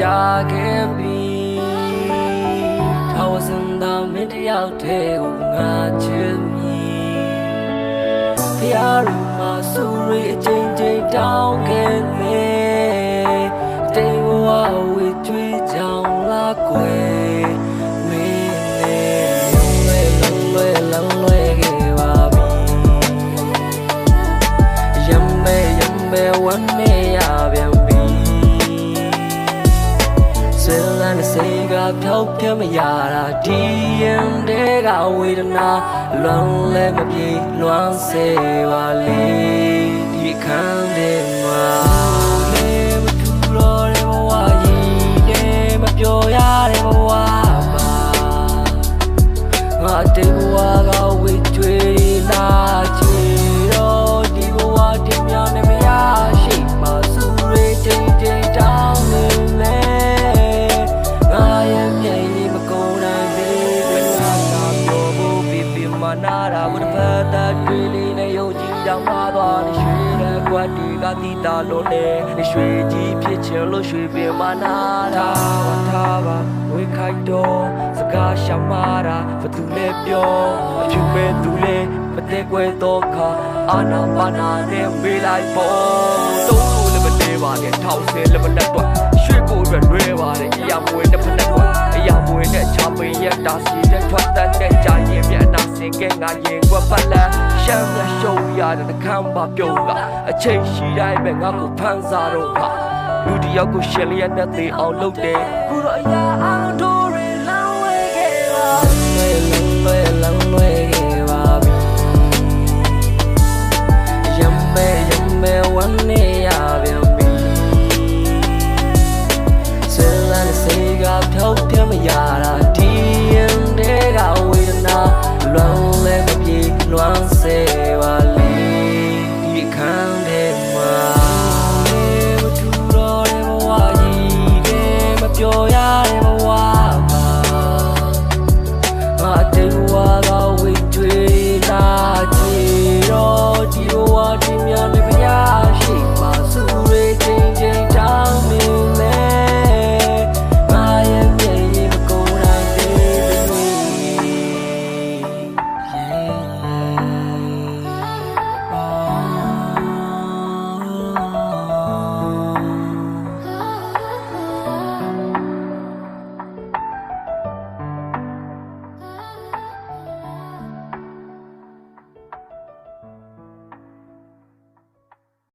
ကြာခဲ့ပြီထာဝစံသာမင်းတယောက်တည်းကိုငါချစ်မိဖျားရမှာစူရီအချိန်ချင်းတောင်းခဲ့လေတေဝဝဝေကျွေးကြောင်လာကွယ်မင်းနဲ့လမ်းလွဲခဲ့ပါပြီယမ်မဲဝမ်းနေရပြန်ပြီဆွေလန်းစေကဖြောက်ပြမရတာဒီရင်တဲ့ကဝေဒနာလွန်လဲမပြေလွမ်းစေပါလေဒီခန်းတဲ့မှာလေမထူတော့တဲ့ဘဝကြီးနဲ့မပြောရတဲ့ဘဝပါငါတေဘဝကဝေကျွေးလာချေတော့ဒီဘဝတင်များနဲ့မရရှိမှစူရီချိန်ချိန်တောင်းနေလေငါရဲ့မျက်ရည်မကုန်နိုင်သေးဘူးငါပြောဖို့ပြမနာတာဘုရားတာတွေ့လေးနဲ့ယုံကြည်ကြောင်ပါသွားရွှေတဲ့ကွက်တွေကတိတာလို့လေရွှေကြီးဖြစ်ချင်လို့ရွှေပြမနာတာထားပါဝေခိုက်တော့စကားရှမာတာဘသူလဲပြောအဖြူမဲ့သူလဲမတဲ့ကွယ်တော့ခါအာနာပါနာနဲ့ပေးလိုက်ဖို့တုံးဖို့လည်းမနေပါနဲ့ထောက်ဆဲလည်းမနဲ့တော့ရွှေကိုအတွက်လွဲပါတယ်အရာမွေနဲ့ဖက်နဲ့တော့အရာမွေနဲ့ချပင်ရဲ့တာစီတဲ့ထွက်တန်းတဲ့ကြာရင်မျက်နှာစင်ကဲငါရင်ကွက်ပတ်လန်းရှမ်းမြရှုံရတဲ့နှခမ်းပါပြုံးကအချိန်ရှိတိုင်းပဲငါကိုဖန်စားတော့ခါလူတယောက်ကိုရှယ်လျက်နဲ့သေးအောင်လုပ်တယ်ခုတော့အရာ